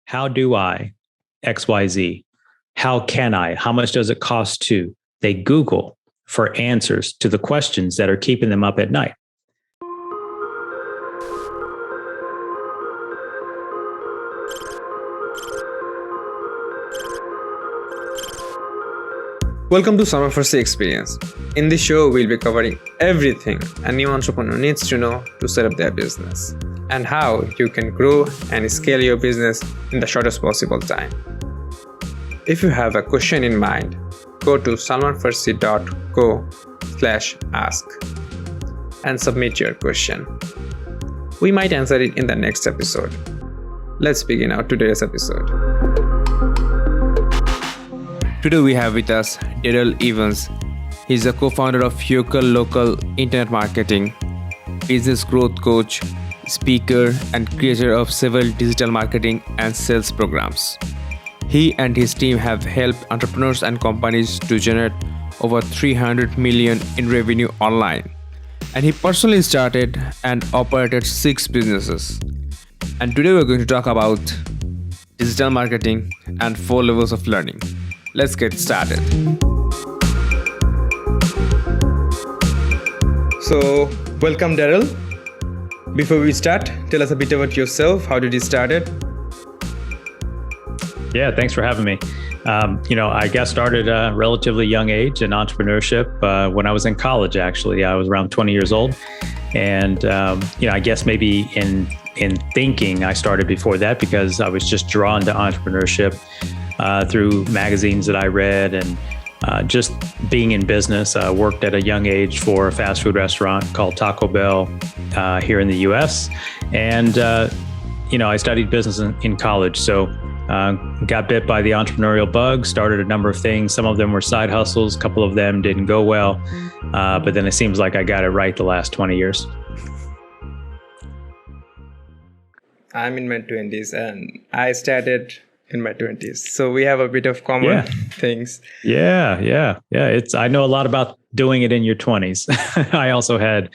How do I XYZ? How can I? How much does it cost to? They Google for answers to the questions that are keeping them up at night. Welcome to Summer Farsi Experience. In this show, we'll be covering everything a new entrepreneur needs to know to set up their business and how you can grow and scale your business in the shortest possible time. If you have a question in mind, go to salmanfarsi.co/ask and submit your question. We might answer it in the next episode. Let's begin our today's episode. Today we have with us Darrell Evans. He's the co-founder of Yokel Local Internet Marketing, business growth coach, speaker, and creator of several digital marketing and sales programs. He and his team have helped entrepreneurs and companies to generate over 300 million in revenue online. And he personally started and operated 6 businesses. And today we're going to talk about digital marketing and 4 levels of learning. Let's get started. So, welcome Darrell. Before we start, tell us a bit about yourself. How did you start it? Yeah, thanks for having me. I got started at a relatively young age in entrepreneurship when I was in college, actually. I was around 20 years old. And, I guess maybe in thinking, I started before that because I was just drawn to entrepreneurship through magazines that I read and just being in business. I worked at a young age for a fast food restaurant called Taco Bell here in the US. And, I studied business in college. So got bit by the entrepreneurial bug, started a number of things. Some of them were side hustles. A couple of them didn't go well. But then it seems like I got it right the last 20 years. I'm in my 20s and I started in my 20s. So we have a bit of common things. Yeah. I know a lot about doing it in your 20s. I also had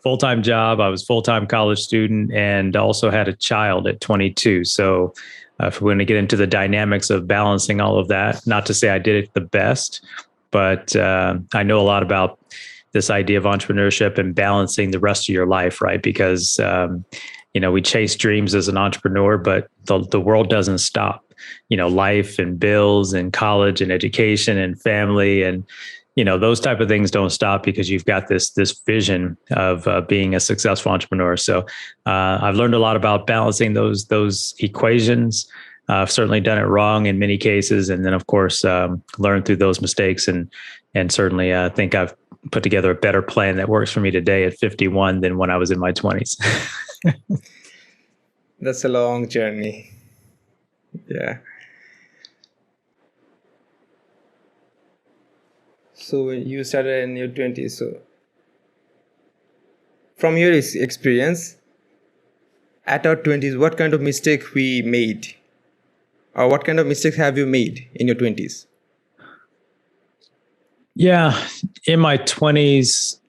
full-time job. I was full-time college student and also had a child at 22. So if we're going to get into the dynamics of balancing all of that, not to say I did it the best, but I know a lot about this idea of entrepreneurship and balancing the rest of your life, right? Because we chase dreams as an entrepreneur, but the world doesn't stop. Life and bills and college and education and family and, those type of things don't stop because you've got this vision of being a successful entrepreneur. So I've learned a lot about balancing those equations. I've certainly done it wrong in many cases. And then, of course, learned through those mistakes and certainly think I've put together a better plan that works for me today at 51 than when I was in my 20s. That's a long journey. Yeah. So when you started in your 20s, so from your experience, at our 20s, what kind of mistake we made? Or what kind of mistakes have you made in your 20s? Yeah, in my 20s,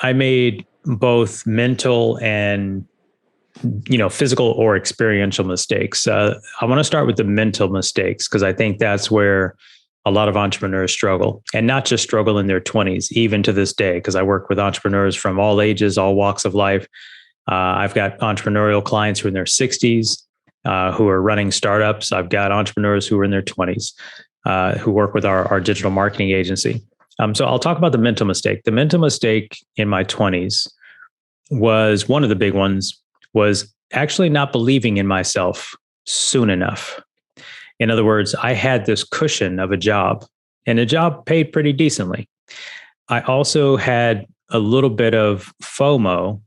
I made both mental and physical or experiential mistakes. I want to start with the mental mistakes because I think that's where a lot of entrepreneurs struggle, and not just struggle in their 20s, even to this day, because I work with entrepreneurs from all ages, all walks of life. I've got entrepreneurial clients who are in their 60s, who are running startups. I've got entrepreneurs who are in their 20s, who work with our digital marketing agency. So I'll talk about the mental mistake. The mental mistake in my 20s was one of the big ones, was actually not believing in myself soon enough. In other words, I had this cushion of a job, and the job paid pretty decently. I also had a little bit of FOMO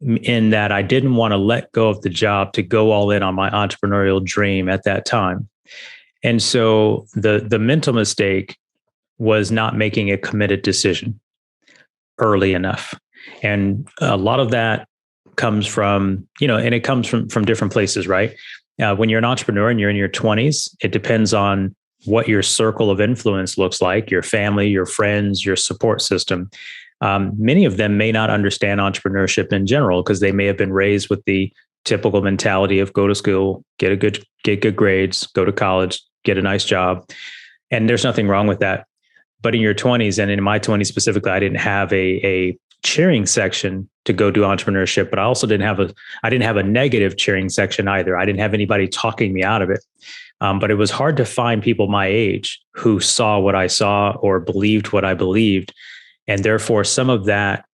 in that I didn't want to let go of the job to go all in on my entrepreneurial dream at that time. And so the mental mistake was not making a committed decision early enough. And a lot of that comes from, and it comes from different places, right? When you're an entrepreneur and you're in your 20s, it depends on what your circle of influence looks like, your family, your friends, your support system. Many of them may not understand entrepreneurship in general because they may have been raised with the typical mentality of go to school, get good grades, go to college, get a nice job. And there's nothing wrong with that. But in your 20s, and in my 20s specifically, I didn't have a cheering section to go do entrepreneurship, but I also didn't have a negative cheering section either. I didn't have anybody talking me out of it. But it was hard to find people my age who saw what I saw or believed what I believed. And therefore, some of that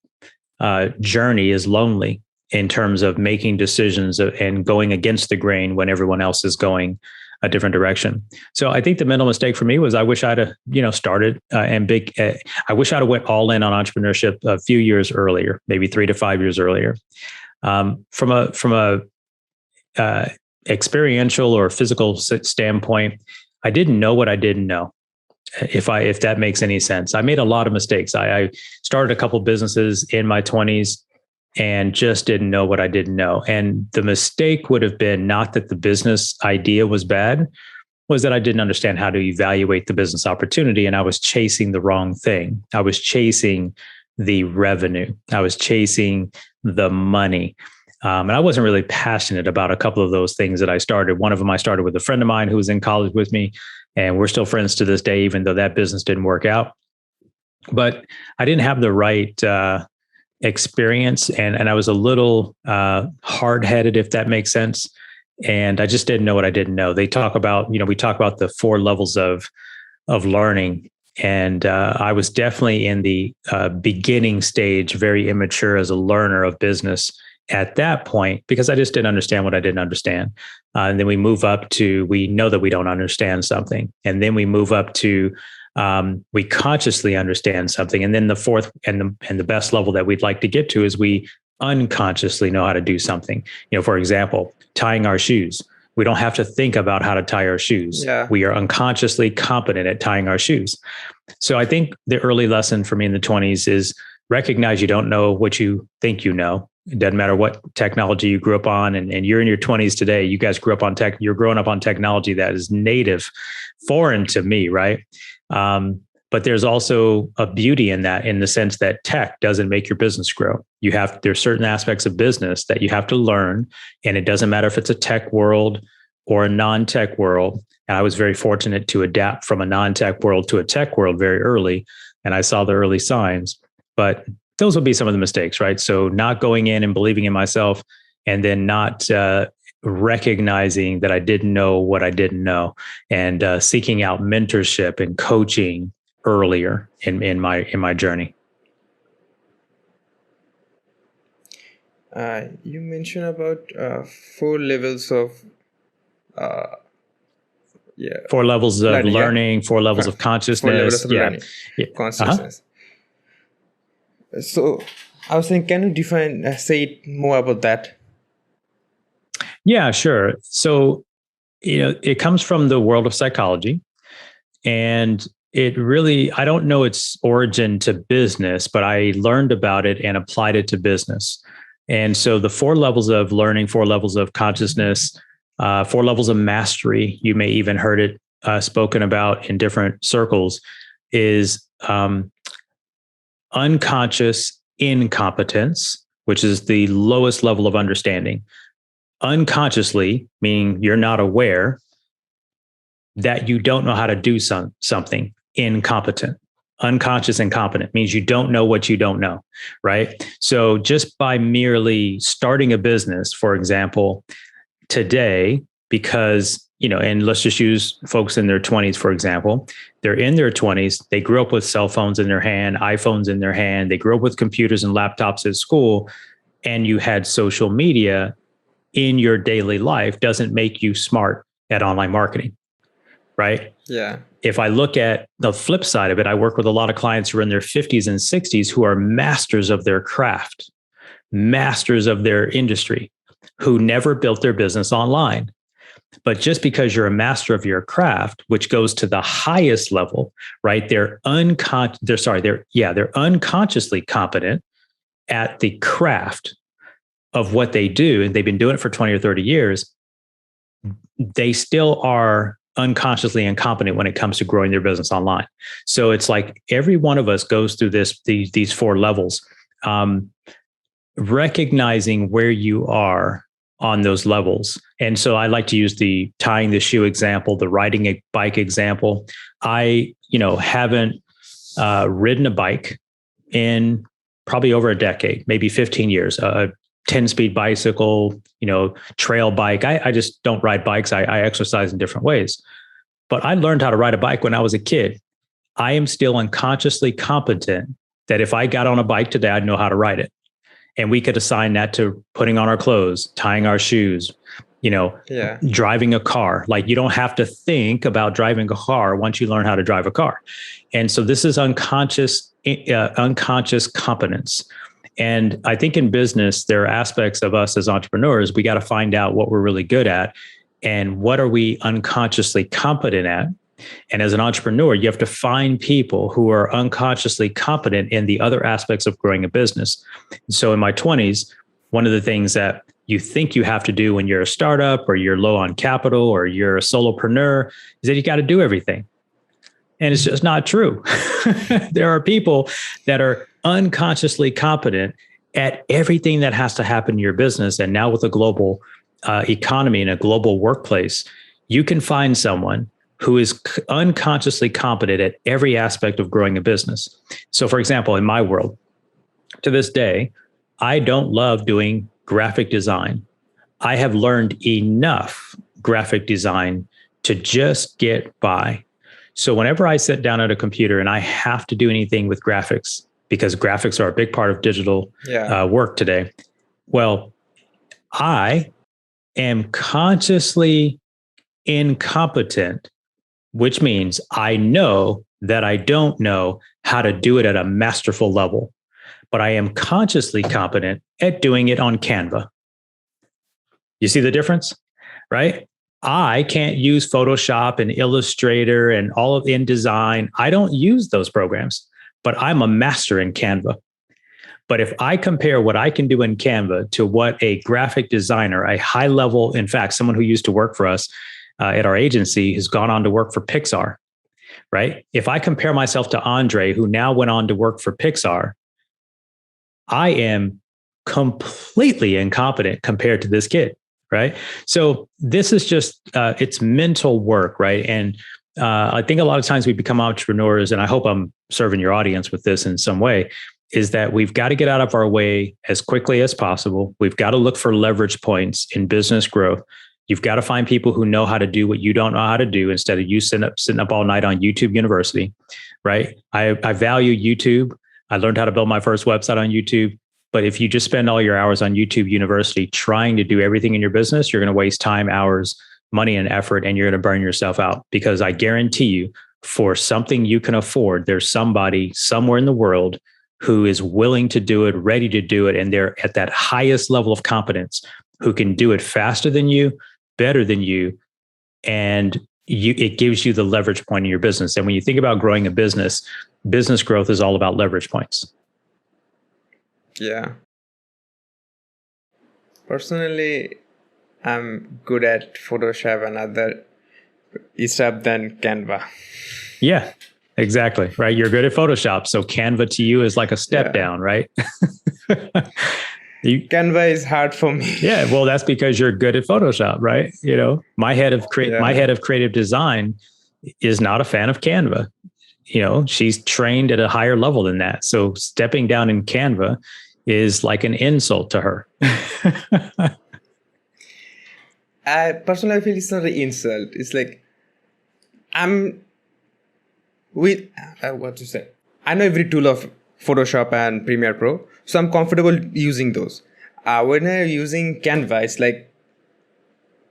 journey is lonely in terms of making decisions and going against the grain when everyone else is going a different direction. So I think the mental mistake for me was I wish I'd started I wish I'd have went all in on entrepreneurship a few years earlier, maybe 3 to 5 years earlier. From a experiential or physical standpoint, I didn't know what I didn't know. If that makes any sense, I made a lot of mistakes. I started a couple businesses in my 20s and just didn't know what I didn't know. And the mistake would have been not that the business idea was bad, was that I didn't understand how to evaluate the business opportunity. And I was chasing the wrong thing. I was chasing the revenue. I was chasing the money. And I wasn't really passionate about a couple of those things that I started. One of them I started with a friend of mine who was in college with me, and we're still friends to this day, even though that business didn't work out. But I didn't have the right experience, and I was a little hard-headed, if that makes sense. And I just didn't know what I didn't know. They talk about, we talk about the 4 levels of learning. And I was definitely in the beginning stage, very immature as a learner of business at that point, because I just didn't understand what I didn't understand. And then we move up to, we know that we don't understand something. And then we move up to, we consciously understand something. And then the fourth and the best level that we'd like to get to is we unconsciously know how to do something. For example, tying our shoes. We don't have to think about how to tie our shoes. Yeah. We are unconsciously competent at tying our shoes. So I think the early lesson for me in the 20s is recognize you don't know what you think you know. It doesn't matter what technology you grew up on, and you're in your 20s today. You guys grew up on tech. You're growing up on technology that is native, foreign to me, right? But there's also a beauty in that, in the sense that tech doesn't make your business grow. There's certain aspects of business that you have to learn, and it doesn't matter if it's a tech world or a non-tech world. And I was very fortunate to adapt from a non-tech world to a tech world very early, and I saw the early signs. But those would be some of the mistakes, right? So not going in and believing in myself, and then not recognizing that I didn't know what I didn't know, and seeking out mentorship and coaching earlier in my journey. You mentioned about 4 levels of 4 levels of learning, 4 levels of consciousness. 4 levels of learning, consciousness. So I was saying, can you say more about that? Yeah, sure. So, it comes from the world of psychology, and it really, I don't know its origin to business, but I learned about it and applied it to business. And so the 4 levels of learning, 4 levels of consciousness, 4 levels of mastery, you may even heard it spoken about in different circles, is unconscious incompetence, which is the lowest level of understanding. Unconsciously, meaning you're not aware that you don't know how to do something. Incompetent. Unconscious incompetent means you don't know what you don't know, right? So just by merely starting a business, for example, today, because, and let's just use folks in their 20s, for example, they're in their 20s, they grew up with cell phones in their hand, iPhones in their hand, they grew up with computers and laptops at school, and you had social media in your daily life doesn't make you smart at online marketing, right? Yeah. If I look at the flip side of it, I work with a lot of clients who are in their 50s and 60s who are masters of their craft, masters of their industry, who never built their business online. But just because you're a master of your craft, which goes to the highest level, right? They're unconsciously competent at the craft of what they do, and they've been doing it for 20 or 30 years. They still are unconsciously incompetent when it comes to growing their business online. So it's like every one of us goes through these 4 levels, recognizing where you are on those levels. And so I like to use the tying the shoe example, the riding a bike example. I, haven't ridden a bike in probably over a decade, maybe 15 years, a 10-speed bicycle, trail bike. I just don't ride bikes. I exercise in different ways. But I learned how to ride a bike when I was a kid. I am still unconsciously competent that if I got on a bike today, I'd know how to ride it. And we could assign that to putting on our clothes, tying our shoes, driving a car. Like, you don't have to think about driving a car once you learn how to drive a car. And so this is unconscious competence. And I think in business, there are aspects of us as entrepreneurs, we got to find out what we're really good at and what are we unconsciously competent at. And as an entrepreneur, you have to find people who are unconsciously competent in the other aspects of growing a business. So in my 20s, one of the things that you think you have to do when you're a startup or you're low on capital or you're a solopreneur is that you got to do everything. And it's just not true. There are people that are unconsciously competent at everything that has to happen in your business. And now with a global economy and a global workplace, you can find someone who is unconsciously competent at every aspect of growing a business. So for example, in my world, to this day, I don't love doing graphic design. I have learned enough graphic design to just get by. So whenever I sit down at a computer and I have to do anything with graphics, because graphics are a big part of digital work today, well, I am consciously incompetent, which means I know that I don't know how to do it at a masterful level, but I am consciously competent at doing it on Canva. You see the difference, right? I can't use Photoshop and Illustrator and all of InDesign. I don't use those programs, but I'm a master in Canva. But if I compare what I can do in Canva to what a graphic designer, a high level, in fact, someone who used to work for us at our agency has gone on to work for Pixar, right? If I compare myself to Andre, who now went on to work for Pixar, I am completely incompetent compared to this kid, right? So this is just, it's mental work, right? And I think a lot of times we become entrepreneurs, and I hope I'm serving your audience with this in some way, is that we've got to get out of our way as quickly as possible. We've got to look for leverage points in business growth. You've got to find people who know how to do what you don't know how to do instead of you sitting up all night on YouTube University, right? I value YouTube. I learned how to build my first website on YouTube. But if you just spend all your hours on YouTube University trying to do everything in your business, you're going to waste time, hours, money, and effort, and you're going to burn yourself out. Because I guarantee you, for something you can afford, there's somebody somewhere in the world who is willing to do it, ready to do it, and they're at that highest level of competence, who can do it faster than you, better than you, and it gives you the leverage point in your business. And when you think about growing a business, business growth is all about leverage points. Yeah. Personally, I'm good at Photoshop and other stuff than Canva. Yeah, exactly. Right. You're good at Photoshop. So Canva to you is like a step down, right? Canva is hard for me. Yeah. Well, that's because you're good at Photoshop, right? My head of creative design is not a fan of Canva. She's trained at a higher level than that. So stepping down in Canva is like an insult to her. I personally feel it's not an insult. It's like I know every tool of Photoshop and Premiere Pro, so I'm comfortable using those. When I'm using Canva, it's like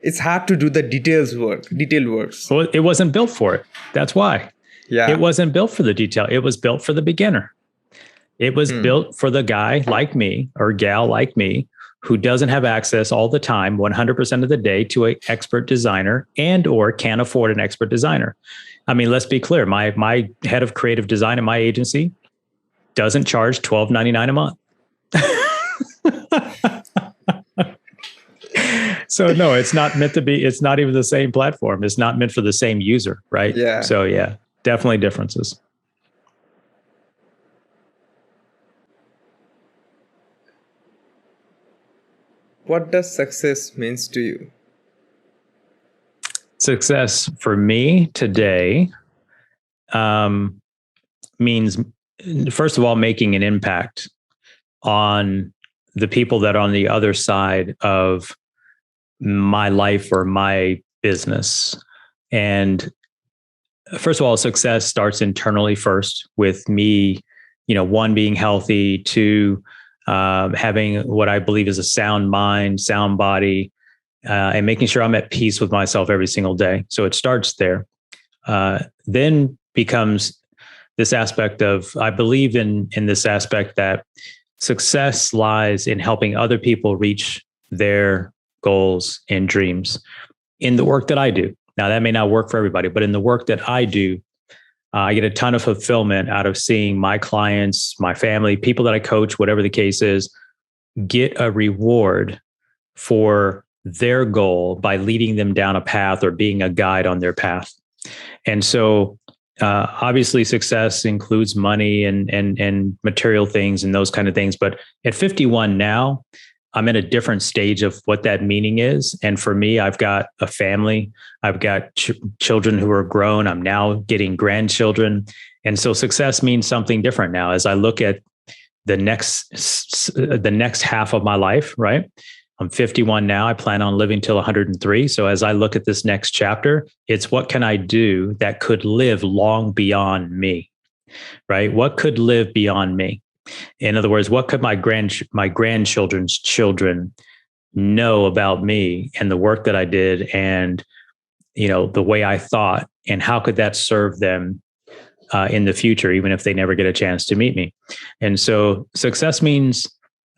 it's hard to do the detailed works. Well, it wasn't built for it. That's why. Yeah. It wasn't built for the detail. It was built for the beginner. It was built for the guy like me or gal like me who doesn't have access all the time, 100% of the day, to an expert designer and or can't afford an expert designer. I mean, let's be clear. My head of creative design at my agency doesn't charge $12.99 a month. So no, it's not meant to be. It's not even the same platform. It's not meant for the same user, right? Yeah. So yeah, definitely differences. What does success means to you? Success for me today means, first of all, making an impact on the people that are on the other side of my life or my business. And first of all, success starts internally first with me, one, being healthy, two, having what I believe is a sound mind, sound body, and making sure I'm at peace with myself every single day. So it starts there. Then becomes this aspect of, I believe in this aspect that success lies in helping other people reach their goals and dreams in the work that I do. Now, that may not work for everybody, but in the work that I do, I get a ton of fulfillment out of seeing my clients, my family, people that I coach, whatever the case is, get a reward for their goal by leading them down a path or being a guide on their path. And so obviously success includes money and material things and those kind of things. But at 51 now, I'm in a different stage of what that meaning is. And for me, I've got a family, I've got children who are grown. I'm now getting grandchildren. And so success means something different now as I look at the next half of my life, right? I'm 51 now. I plan on living till 103. So as I look at this next chapter, it's what can I do that could live long beyond me, right? What could live beyond me? In other words, what could my grandchildren's children know about me and the work that I did and, the way I thought, and how could that serve them in the future, even if they never get a chance to meet me? And so success means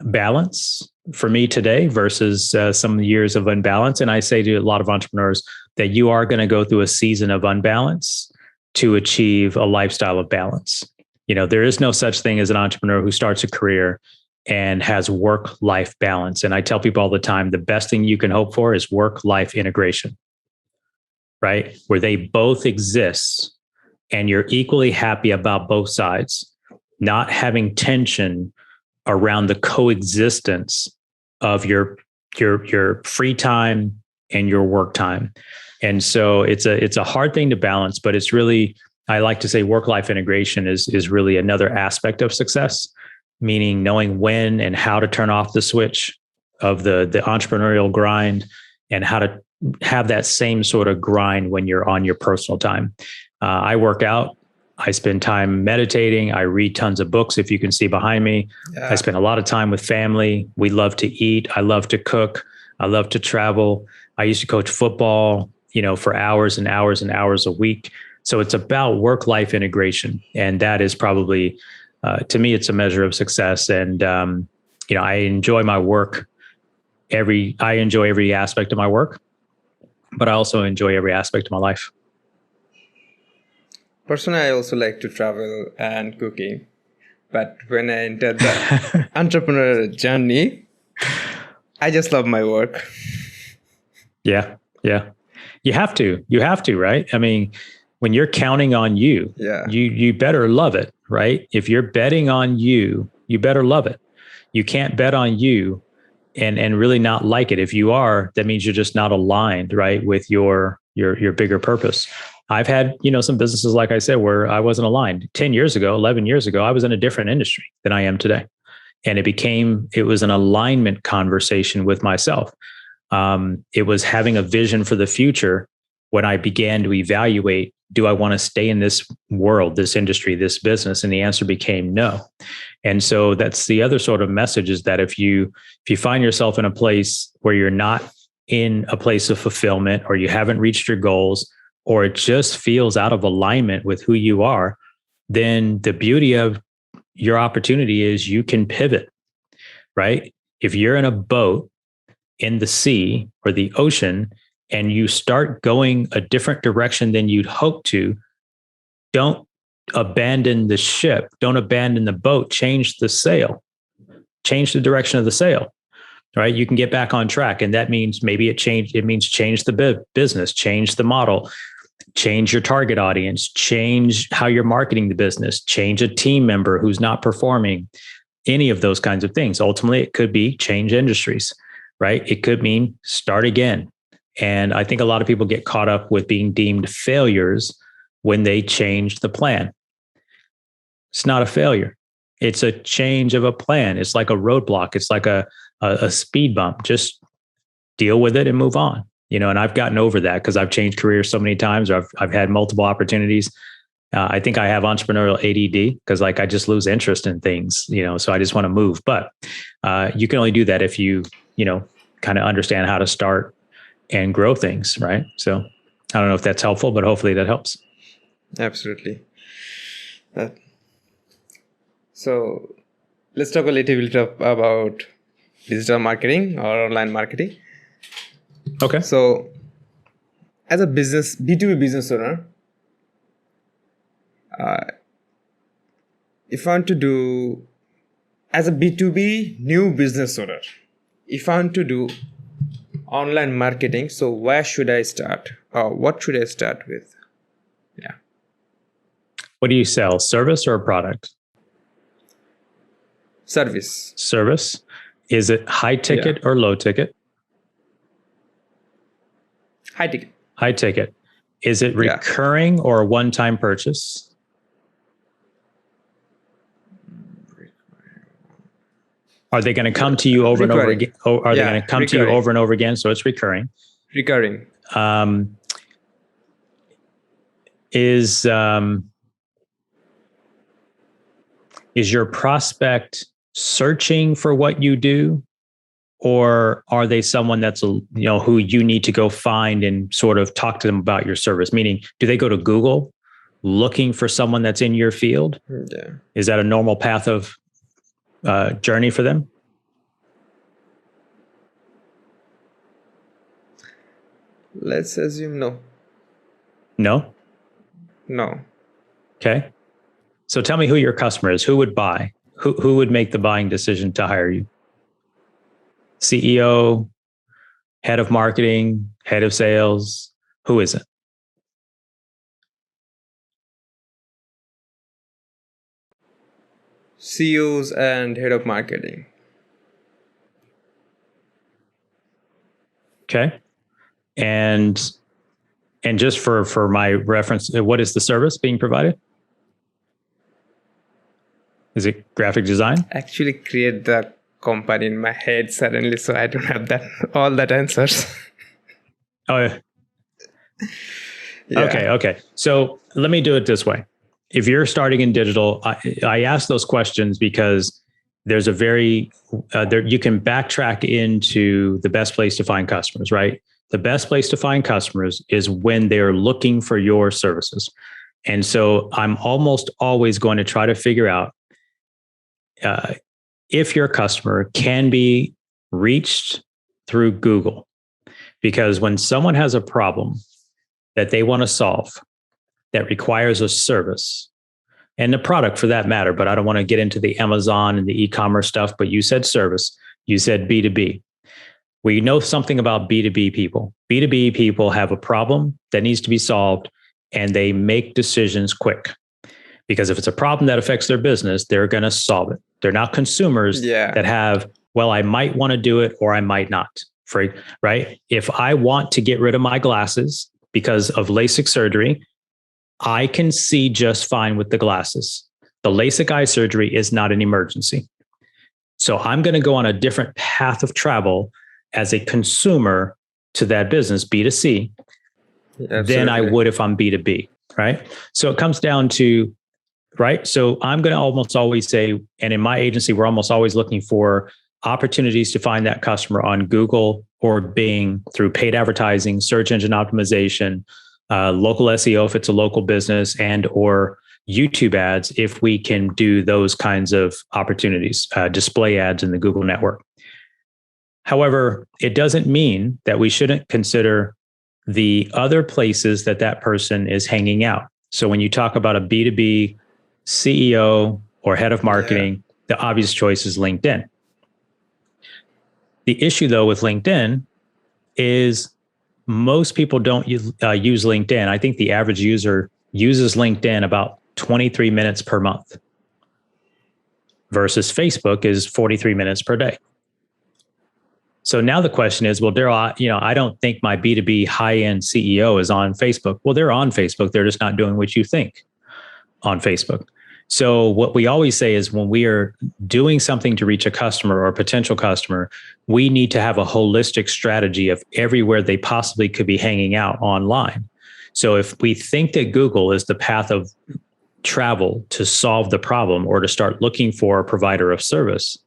balance for me today versus some years of unbalance. And I say to a lot of entrepreneurs that you are going to go through a season of unbalance to achieve a lifestyle of balance. There is no such thing as an entrepreneur who starts a career and has work-life balance. And I tell people all the time, the best thing you can hope for is work-life integration, right? Where they both exist and you're equally happy about both sides, not having tension around the coexistence of your free time and your work time. And so it's a hard thing to balance, but it's really, I like to say work-life integration is really another aspect of success, meaning knowing when and how to turn off the switch of the entrepreneurial grind and how to have that same sort of grind when you're on your personal time. I work out. I spend time meditating. I read tons of books. If you can see behind me, yeah. I spend a lot of time with family. We love to eat. I love to cook. I love to travel. I used to coach football, for hours and hours and hours a week. So it's about work-life integration. And that is probably, to me, it's a measure of success. And, I enjoy my work. I enjoy every aspect of my work, but I also enjoy every aspect of my life. Personally, I also like to travel and cooking. But when I entered the entrepreneurial journey, I just love my work. Yeah. You have to, right? I mean, when you're counting on you, you better love it, right? If you're betting on you, you better love it. You can't bet on you and really not like it. If you are, that means you're just not aligned, right, with your bigger purpose. I've had, some businesses, like I said, where I wasn't aligned. 10 years ago, 11 years ago, I was in a different industry than I am today. And it was an alignment conversation with myself. It was having a vision for the future when I began to evaluate, do I want to stay in this world, this industry, this business? And the answer became no. And so that's the other sort of message, is that if you find yourself in a place where you're not in a place of fulfillment, or you haven't reached your goals, or it just feels out of alignment with who you are, then the beauty of your opportunity is you can pivot, right? If you're in a boat in the sea or the ocean and you start going a different direction than you'd hoped to, don't abandon the ship, don't abandon the boat, change the sail, change the direction of the sail. Right? You can get back on track. And that means it means change the business, change the model, change your target audience, change how you're marketing the business, change a team member who's not performing, any of those kinds of things. Ultimately, it could be change industries, right? It could mean start again. And I think a lot of people get caught up with being deemed failures when they change the plan. It's not a failure. It's a change of a plan. It's like a roadblock. It's like a speed bump. Just deal with it and move on. And I've gotten over that because I've changed careers so many times, or I've had multiple opportunities. I think I have entrepreneurial ADD because I just lose interest in things, so I just want to move. But you can only do that if you kind of understand how to start and grow things, right? So I don't know if that's helpful, but hopefully that helps. Absolutely. So let's talk a little bit about digital marketing or online marketing. Okay. So as a B2B business owner, if I want to do, as a B2B new business owner, if I want to do online marketing, so where should I start? Or what should I start with? Yeah. What do you sell? Service or a product? Service. Service. Is it high ticket or low ticket? High ticket. High ticket. Is it recurring or a one-time purchase? Are they going to come to you over and over again? Are they going to come to you over and over again? So it's recurring. Recurring. Is your prospect searching for what you do, or are they someone that's who you need to go find and sort of talk to them about your service? Meaning, do they go to Google looking for someone that's in your field? Yeah. Is that a normal path of journey for them? Let's assume no. No? No. Okay. So tell me who your customer is. Who would buy? Who would make the buying decision to hire you? CEO, head of marketing, head of sales? Who is it? CEOs and head of marketing. Okay. And just for my reference, what is the service being provided? Is it graphic design? Actually create the company in my head suddenly, so I don't have all that answers. Oh, yeah. Okay. So let me do it this way. If you're starting in digital, I ask those questions because there's a very, you can backtrack into the best place to find customers, right? The best place to find customers is when they're looking for your services. And so I'm almost always going to try to figure out if your customer can be reached through Google. Because when someone has a problem that they want to solve that requires a service and a product for that matter, but I don't want to get into the Amazon and the e-commerce stuff, but you said service, you said B2B. We know something about B2B people. B2B people have a problem that needs to be solved and they make decisions quick. Because if it's a problem that affects their business, they're going to solve it. They're not consumers that have, well, I might want to do it or I might not. Right? If I want to get rid of my glasses because of LASIK surgery, I can see just fine with the glasses. The LASIK eye surgery is not an emergency. So I'm going to go on a different path of travel as a consumer to that business, B2C, than I would if I'm B2B, right? So it comes down to, right? So I'm going to almost always say, and in my agency, we're almost always looking for opportunities to find that customer on Google or Bing through paid advertising, search engine optimization, local SEO if it's a local business, and or YouTube ads if we can do those kinds of opportunities, display ads in the Google network. However, it doesn't mean that we shouldn't consider the other places that person is hanging out. So when you talk about a B2B CEO or head of marketing, the obvious choice is LinkedIn. The issue, though, with LinkedIn is most people don't use LinkedIn. I think the average user uses LinkedIn about 23 minutes per month versus Facebook is 43 minutes per day. So now the question is, well, Darrell, I don't think my B2B high-end CEO is on Facebook. Well, they're on Facebook. They're just not doing what you think on Facebook. So what we always say is when we are doing something to reach a customer or a potential customer, we need to have a holistic strategy of everywhere they possibly could be hanging out online. So if we think that Google is the path of travel to solve the problem or to start looking for a provider of service,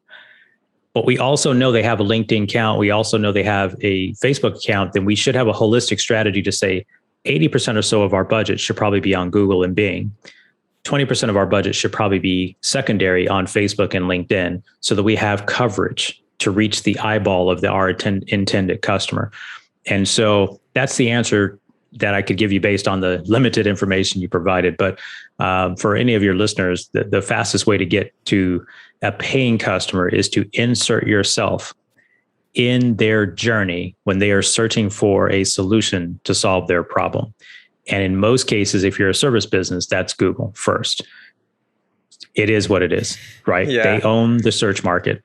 but we also know they have a LinkedIn account, we also know they have a Facebook account, then we should have a holistic strategy to say 80% or so of our budget should probably be on Google and Bing. 20% of our budget should probably be secondary on Facebook and LinkedIn so that we have coverage to reach the eyeball of our intended customer. And so that's the answer that I could give you based on the limited information you provided. But for any of your listeners, the fastest way to get to a paying customer is to insert yourself in their journey when they are searching for a solution to solve their problem. And in most cases, if you're a service business, that's Google first. It is what it is, right? Yeah. They own the search market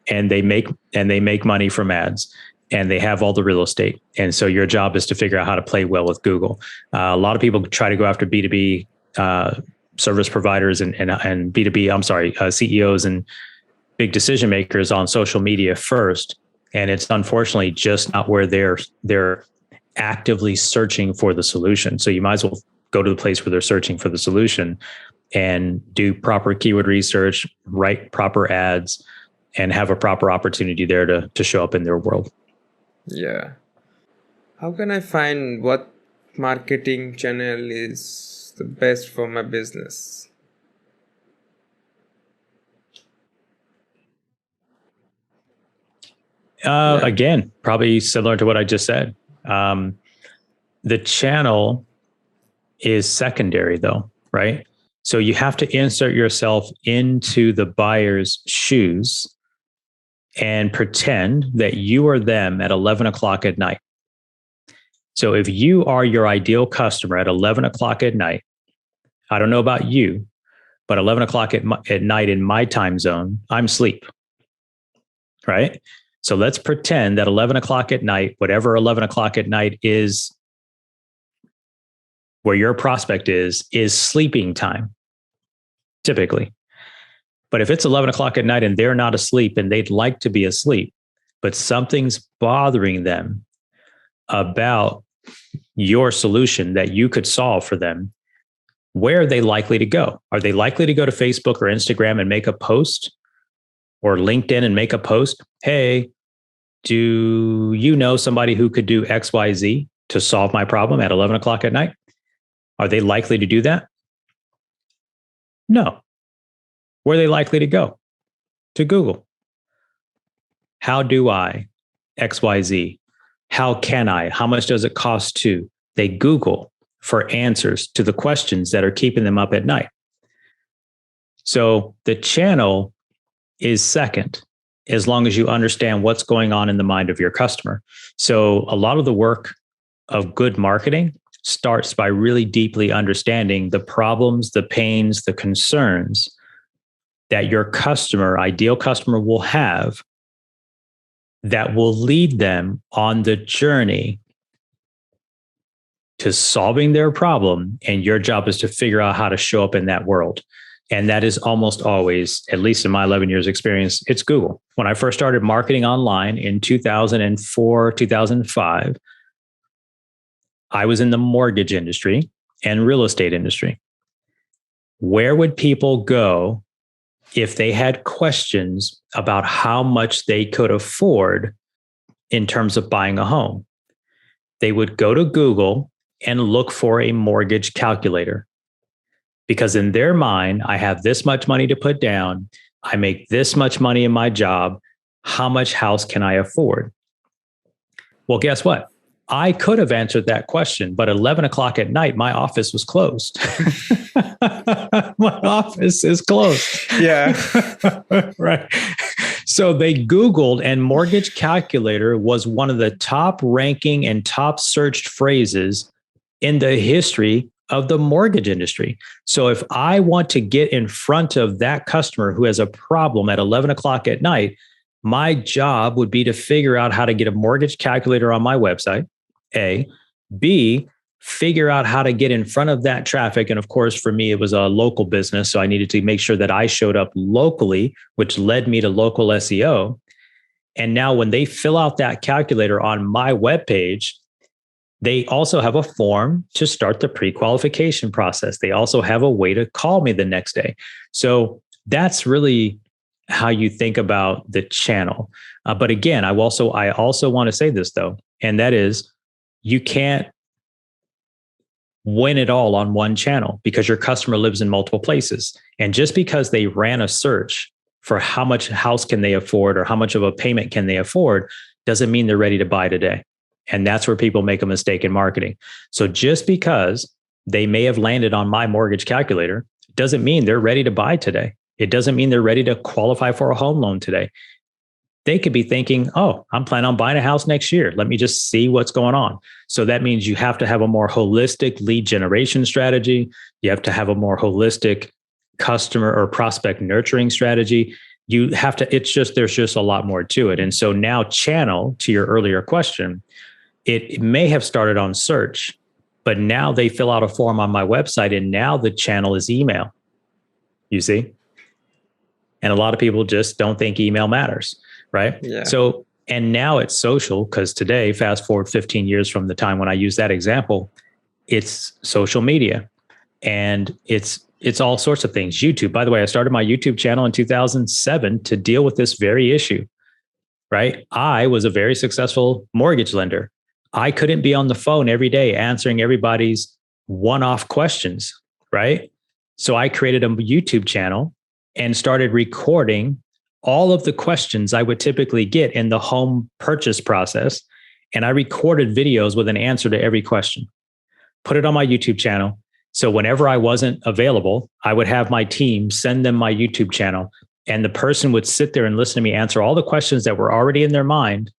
and they make money from ads and they have all the real estate. And so your job is to figure out how to play well with Google. A lot of people try to go after B2B service providers and B2B, CEOs and big decision makers on social media first. And it's unfortunately just not where they're actively searching for the solution. So you might as well go to the place where they're searching for the solution and do proper keyword research, write proper ads, and have a proper opportunity there to show up in their world. Yeah. How can I find what marketing channel is the best for my business? Again, probably similar to what I just said. The channel is secondary though, right? So you have to insert yourself into the buyer's shoes and pretend that you are them at 11 o'clock at night. So if you are your ideal customer at 11 o'clock at night, I don't know about you, but 11 o'clock at night in my time zone, I'm asleep, right? So let's pretend that 11 o'clock at night, whatever 11 o'clock at night is, where your prospect is sleeping time, typically. But if it's 11 o'clock at night and they're not asleep and they'd like to be asleep, but something's bothering them about your solution that you could solve for them, where are they likely to go? Are they likely to go to Facebook or Instagram and make a post, or LinkedIn and make a post? Hey, do you know somebody who could do XYZ to solve my problem at 11 o'clock at night? Are they likely to do that? No. Where are they likely to go? To Google. How do I XYZ? How can I? How much does it cost to? They Google for answers to the questions that are keeping them up at night. So the channel is second, as long as you understand what's going on in the mind of your customer. So a lot of the work of good marketing starts by really deeply understanding the problems, the pains, the concerns that your customer, ideal customer, will have that will lead them on the journey to solving their problem. And your job is to figure out how to show up in that world. And that is almost always, at least in my 11 years experience, it's Google. When I first started marketing online in 2004, 2005, I was in the mortgage industry and real estate industry. Where would people go if they had questions about how much they could afford in terms of buying a home? They would go to Google and look for a mortgage calculator. Because in their mind, I have this much money to put down. I make this much money in my job. How much house can I afford? Well, guess what? I could have answered that question, but 11 o'clock at night, my office was closed. My office is closed. Yeah. Right. So they Googled, and mortgage calculator was one of the top ranking and top searched phrases in the history of the mortgage industry. So if I want to get in front of that customer who has a problem at 11 o'clock at night, my job would be to figure out how to get a mortgage calculator on my website, A. B, figure out how to get in front of that traffic. And of course, for me, it was a local business. So I needed to make sure that I showed up locally, which led me to local SEO. And now when they fill out that calculator on my webpage, they also have a form to start the pre-qualification process. They also have a way to call me the next day. So that's really how you think about the channel. But again, I also want to say this though, and that is you can't win it all on one channel because your customer lives in multiple places. And just because they ran a search for how much house can they afford or how much of a payment can they afford doesn't mean they're ready to buy today. And that's where people make a mistake in marketing. So just because they may have landed on my mortgage calculator doesn't mean they're ready to buy today. It doesn't mean they're ready to qualify for a home loan today. They could be thinking, oh, I'm planning on buying a house next year. Let me just see what's going on. So that means you have to have a more holistic lead generation strategy. You have to have a more holistic customer or prospect nurturing strategy. You have to, there's just a lot more to it. And so now channel, to your earlier question, it may have started on search, but now they fill out a form on my website and now the channel is email, you see? And a lot of people just don't think email matters. Right. Yeah. So, and now it's social because today, fast forward 15 years from the time when I used that example, it's social media and it's all sorts of things. YouTube, by the way, I started my YouTube channel in 2007 to deal with this very issue. Right. I was a very successful mortgage lender. I couldn't be on the phone every day answering everybody's one-off questions. Right. So I created a YouTube channel and started recording all of the questions I would typically get in the home purchase process. And I recorded videos with an answer to every question, put it on my YouTube channel. So whenever I wasn't available, I would have my team send them my YouTube channel and the person would sit there and listen to me answer all the questions that were already in their mind.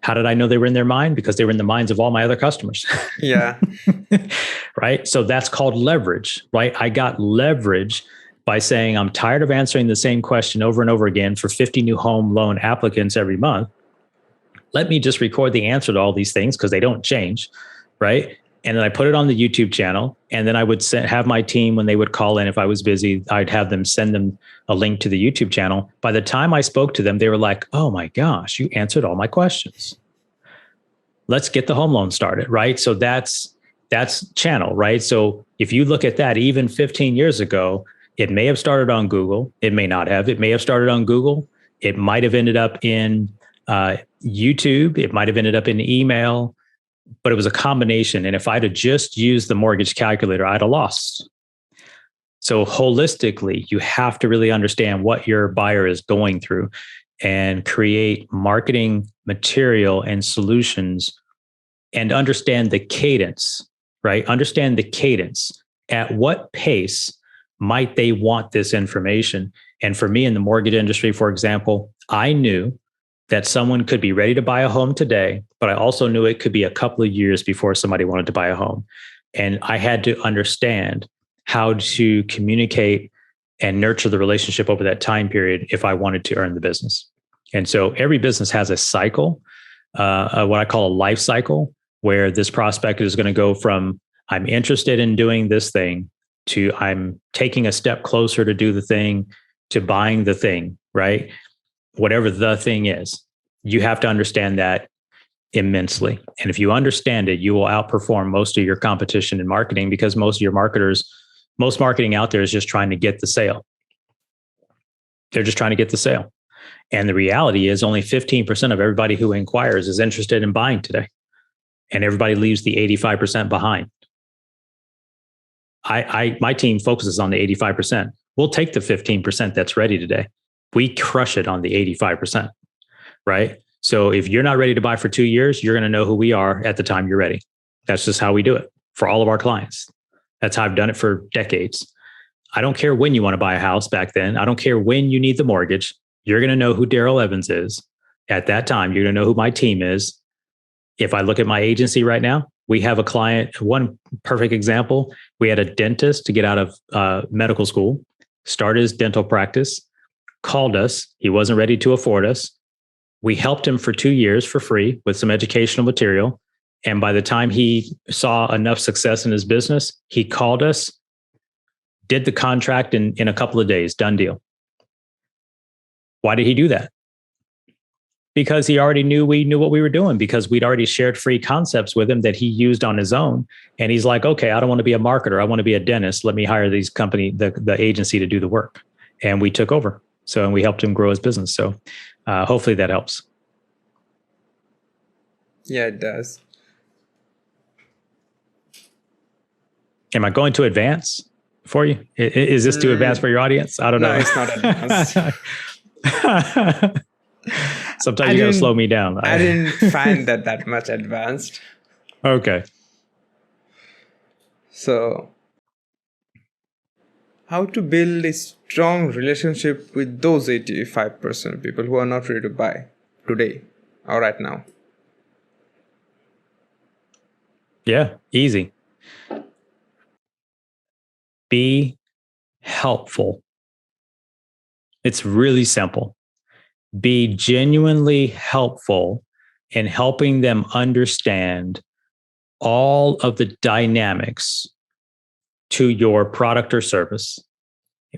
How did I know they were in their mind? Because they were in the minds of all my other customers. Yeah. Right. So that's called leverage, right? I got leverage by saying, I'm tired of answering the same question over and over again for 50 new home loan applicants every month. Let me just record the answer to all these things because they don't change, right? And then I put it on the YouTube channel. And then I would have my team, when they would call in, if I was busy, I'd have them send them a link to the YouTube channel. By the time I spoke to them, they were like, oh my gosh, you answered all my questions. Let's get the home loan started, right? So that's channel, right? So if you look at that, even 15 years ago, it may have started on Google. It may not have. It may have started on Google. It might have ended up in YouTube. It might have ended up in email, but it was a combination. And if I'd have just used the mortgage calculator, I'd have lost. So holistically, you have to really understand what your buyer is going through and create marketing material and solutions and understand the cadence, right? Understand the cadence. At what pace might they want this information? And for me in the mortgage industry, for example, I knew that someone could be ready to buy a home today, but I also knew it could be a couple of years before somebody wanted to buy a home. And I had to understand how to communicate and nurture the relationship over that time period if I wanted to earn the business. And so every business has a cycle, what I call a life cycle, where this prospect is going to go from, I'm interested in doing this thing, to I'm taking a step closer to do the thing, to buying the thing, right? Whatever the thing is, you have to understand that immensely. And if you understand it, you will outperform most of your competition in marketing because most marketing out there is just trying to get the sale. They're just trying to get the sale. And the reality is only 15% of everybody who inquires is interested in buying today. And everybody leaves the 85% behind. My team focuses on the 85%. We'll take the 15% that's ready today. We crush it on the 85%, right? So if you're not ready to buy for 2 years, you're going to know who we are at the time you're ready. That's just how we do it for all of our clients. That's how I've done it for decades. I don't care when you want to buy a house back then. I don't care when you need the mortgage. You're going to know who Darrell Evans is. At that time, you're going to know who my team is. If I look at my agency right now, we have a client, one perfect example. We had a dentist to get out of medical school, start his dental practice, called us. He wasn't ready to afford us. We helped him for 2 years for free with some educational material. And by the time he saw enough success in his business, he called us, did the contract in a couple of days, done deal. Why did he do that? Because he already knew we knew what we were doing, because we'd already shared free concepts with him that he used on his own. And he's like, okay, I don't want to be a marketer. I want to be a dentist. Let me hire the agency to do the work. And we took over. So, and we helped him grow his business. So hopefully that helps. Yeah, it does. Am I going to advance for you? Is this too advanced for your audience? I don't know. No, it's not advanced. Sometimes you got to slow me down. I didn't find that much advanced. Okay. So, how to build a strong relationship with those 85% of people who are not ready to buy today or right now? Yeah, easy. Be helpful. It's really simple. Be genuinely helpful in helping them understand all of the dynamics to your product or service.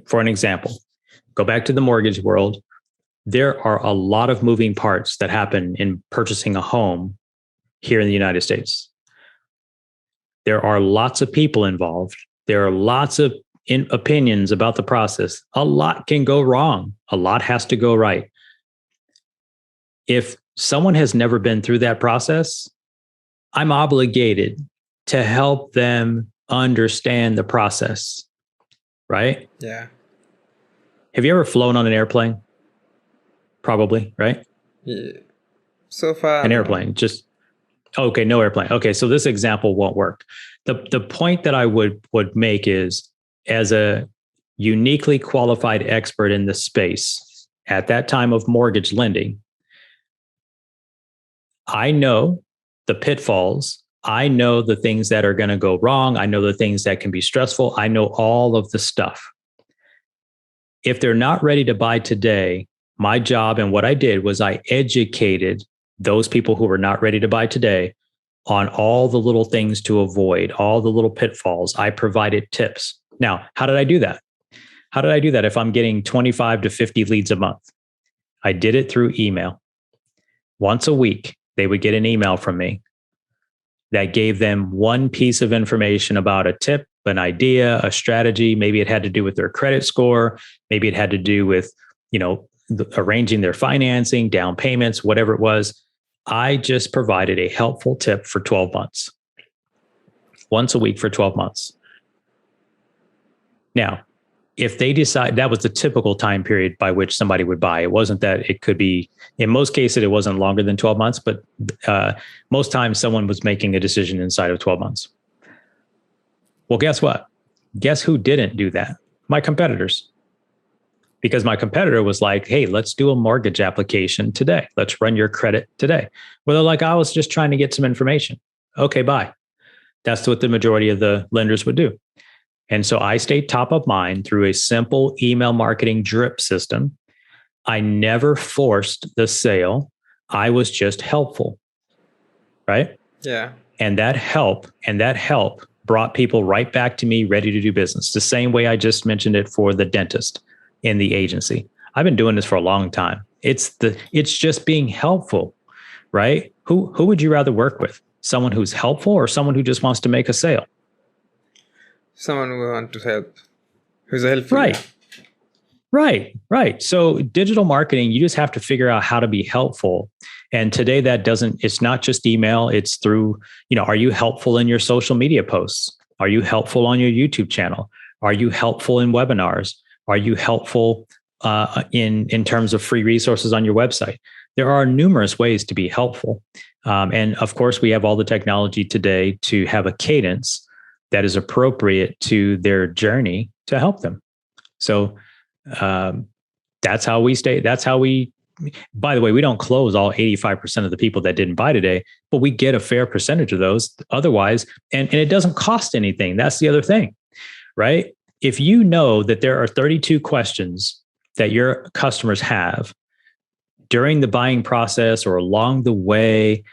For an example, go back to the mortgage world. There are a lot of moving parts that happen in purchasing a home here in the United States. There are lots of people involved. There are lots of opinions about the process. A lot can go wrong. A lot has to go right. If someone has never been through that process, I'm obligated to help them understand the process, right? Yeah. Have you ever flown on an airplane? Probably, right? Yeah. So far. An airplane, just, okay, no airplane. Okay, so this example won't work. The point that I would make is, as a uniquely qualified expert in the space at that time of mortgage lending, I know the pitfalls. I know the things that are going to go wrong. I know the things that can be stressful. I know all of the stuff. If they're not ready to buy today, my job and what I did was I educated those people who were not ready to buy today on all the little things to avoid, all the little pitfalls. I provided tips. Now, how did I do that? How did I do that if I'm getting 25 to 50 leads a month? I did it through email. Once a week, they would get an email from me that gave them one piece of information about a tip, an idea, a strategy. Maybe it had to do with their credit score. Maybe it had to do with, arranging their financing, down payments, whatever it was. I just provided a helpful tip for 12 months, once a week for 12 months. Now, if they decide, that was the typical time period by which somebody would buy. It wasn't that it could be, in most cases, it wasn't longer than 12 months, but most times someone was making a decision inside of 12 months. Well, guess what? Guess who didn't do that? My competitors. Because my competitor was like, hey, let's do a mortgage application today. Let's run your credit today. Well, they're like, I was just trying to get some information. Okay, bye. That's what the majority of the lenders would do. And so I stayed top of mind through a simple email marketing drip system. I never forced the sale. I was just helpful, right? Yeah. And that help brought people right back to me ready to do business. The same way I just mentioned it for the dentist in the agency. I've been doing this for a long time. It's just being helpful, right? Who would you rather work with? Someone who's helpful or someone who just wants to make a sale? Someone who wants to help, who's helpful. Right. So digital marketing, you just have to figure out how to be helpful. And today it's not just email, it's through, are you helpful in your social media posts? Are you helpful on your YouTube channel? Are you helpful in webinars? Are you helpful in terms of free resources on your website? There are numerous ways to be helpful. And of course, we have all the technology today to have a cadence that is appropriate to their journey to help them. So that's how we stay. By the way, we don't close all 85% of the people that didn't buy today, but we get a fair percentage of those otherwise. And it doesn't cost anything. That's the other thing, right? If you know that there are 32 questions that your customers have, during the buying process or along the way,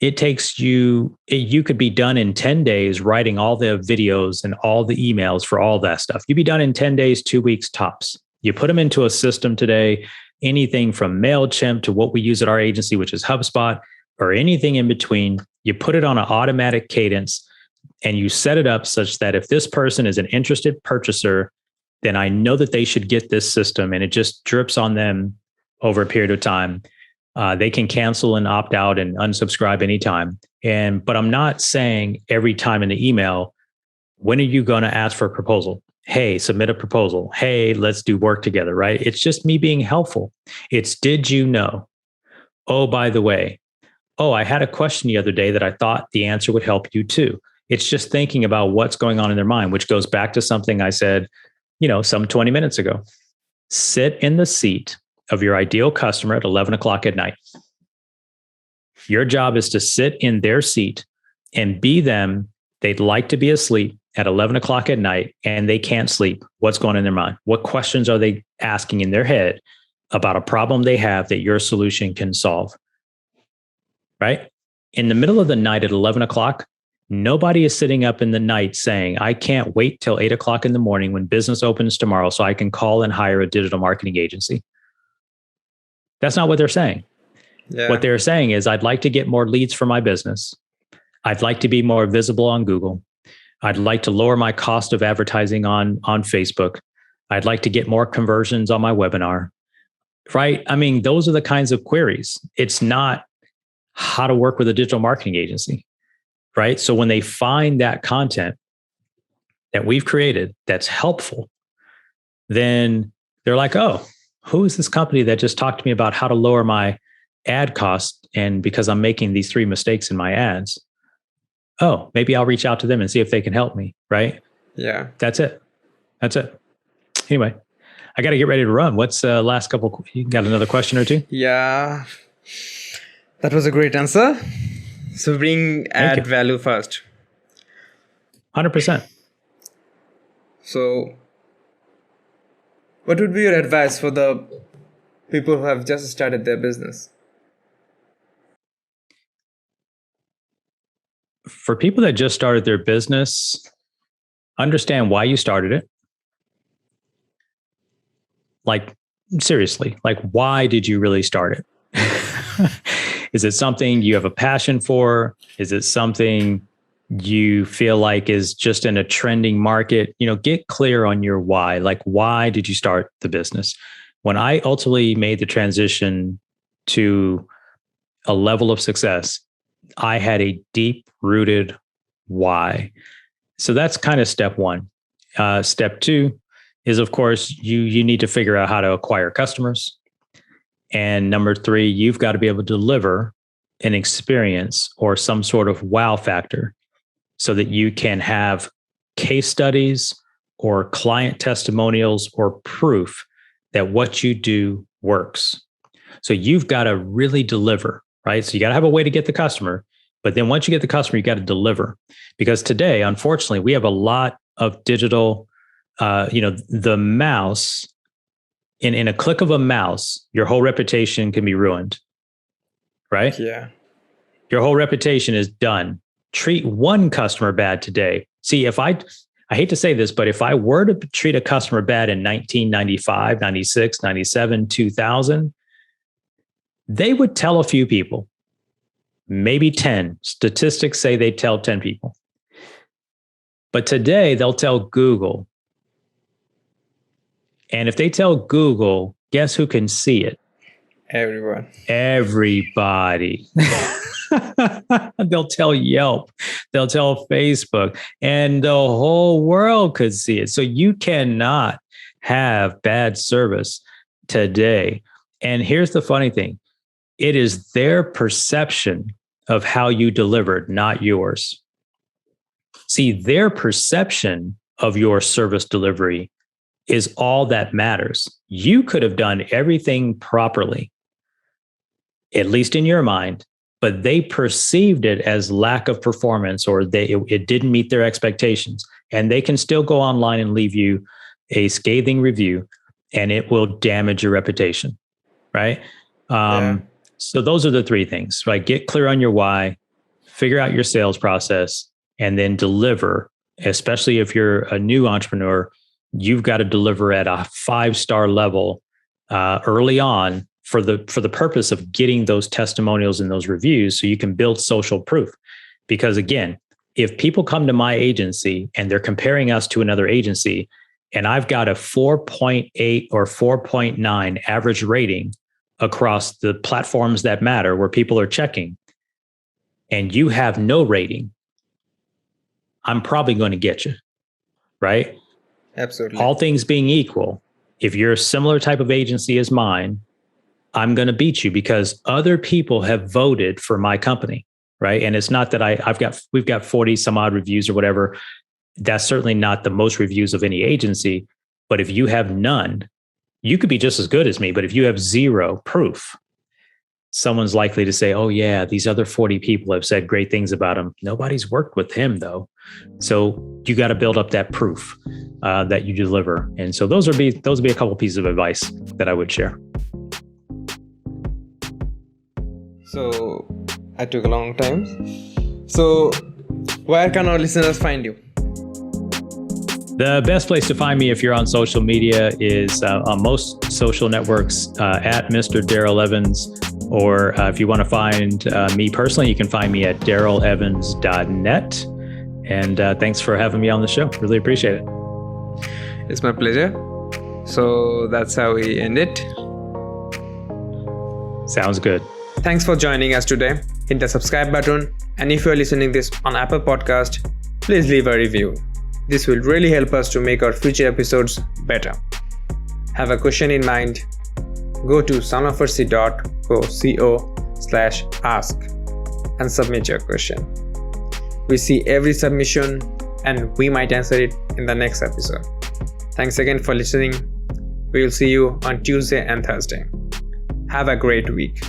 it takes you could be done in 10 days writing all the videos and all the emails for all that stuff. You'd be done in 10 days, 2 weeks tops. You put them into a system today, anything from MailChimp to what we use at our agency, which is HubSpot, or anything in between. You put it on an automatic cadence and you set it up such that if this person is an interested purchaser, then I know that they should get this system, and it just drips on them over a period of time. They can cancel and opt out and unsubscribe anytime. But I'm not saying every time in the email, when are you going to ask for a proposal? Hey, submit a proposal. Hey, let's do work together, right? It's just me being helpful. It's, did you know? Oh, by the way, I had a question the other day that I thought the answer would help you too. It's just thinking about what's going on in their mind, which goes back to something I said, some 20 minutes ago. Sit in the seat of your ideal customer at 11 o'clock at night. Your job is to sit in their seat and be them. They'd like to be asleep at 11 o'clock at night and they can't sleep. What's going on in their mind? What questions are they asking in their head about a problem they have that your solution can solve? Right? In the middle of the night at 11 o'clock, nobody is sitting up in the night saying, I can't wait till 8 o'clock in the morning when business opens tomorrow so I can call and hire a digital marketing agency. That's not what they're saying. Yeah. What they're saying is, I'd like to get more leads for my business. I'd like to be more visible on Google. I'd like to lower my cost of advertising on Facebook. I'd like to get more conversions on my webinar. Right? I mean, those are the kinds of queries. It's not how to work with a digital marketing agency. Right? So when they find that content that we've created that's helpful, then they're like, oh, who is this company that just talked to me about how to lower my ad cost? And because I'm making these 3 mistakes in my ads, oh, maybe I'll reach out to them and see if they can help me. Right? Yeah. That's it. Anyway, I got to get ready to run. What's the last couple? You got another question or two? Yeah. That was a great answer. So bring add value first. 100%. So what would be your advice for the people who have just started their business? For people that just started their business, understand why you started it. Like, seriously, like, why did you really start it? Is it something you have a passion for? Is it something you feel like is just in a trending market? Get clear on your why. Like, why did you start the business? When I ultimately made the transition to a level of success, I had a deep-rooted why. So that's kind of step one. Step two is, of course, you need to figure out how to acquire customers. And number 3, you've got to be able to deliver an experience or some sort of wow factor so that you can have case studies or client testimonials or proof that what you do works. So you've got to really deliver, right? So you got to have a way to get the customer. But then once you get the customer, you got to deliver. Because today, unfortunately, we have a lot of digital, the mouse. In a click of a mouse, your whole reputation can be ruined, right? Yeah. Your whole reputation is done. Treat one customer bad today. See, I hate to say this, but if I were to treat a customer bad in 1995, 96, 97, 2000, they would tell a few people, maybe 10. Statistics say they tell 10 people. But today they'll tell Google. And if they tell Google, guess who can see it? Everyone. Everybody. They'll tell Yelp. They'll tell Facebook. And the whole world could see it. So you cannot have bad service today. And here's the funny thing. It is their perception of how you delivered, not yours. See, their perception of your service delivery is all that matters. You could have done everything properly, at least in your mind, but they perceived it as lack of performance or it didn't meet their expectations. And they can still go online and leave you a scathing review and it will damage your reputation. right? So those are the three things, right? Get clear on your why, figure out your sales process, and then deliver. Especially if you're a new entrepreneur, you've got to deliver at a 5-star level early on for the purpose of getting those testimonials and those reviews so you can build social proof. Because again, if people come to my agency and they're comparing us to another agency, and I've got a 4.8 or 4.9 average rating across the platforms that matter where people are checking, and you have no rating, I'm probably going to get you, right? Absolutely. All things being equal, if you're a similar type of agency as mine, I'm going to beat you because other people have voted for my company, right? And it's not that we've got 40 some odd reviews or whatever. That's certainly not the most reviews of any agency. But if you have none, you could be just as good as me. But if you have zero proof, someone's likely to say, oh yeah, these other 40 people have said great things about him. Nobody's worked with him though. So you got to build up that proof that you deliver. And so those would be a couple pieces of advice that I would share. So I took a long time. So where can our listeners find you? The best place to find me if you're on social media is on most social networks at Mr. Darrell Evans. Or if you want to find me personally, you can find me at darrellevans.net. And thanks for having me on the show. Really appreciate it. It's my pleasure. So that's how we end it. Sounds good. Thanks for joining us today. Hit the subscribe button. And if you're listening this on Apple Podcast, please leave a review. This will really help us to make our future episodes better. Have a question in mind? Go to salmanfarsi.co/ask and submit your question. We see every submission and we might answer it in the next episode. Thanks again for listening. We will see you on Tuesday and Thursday. Have a great week.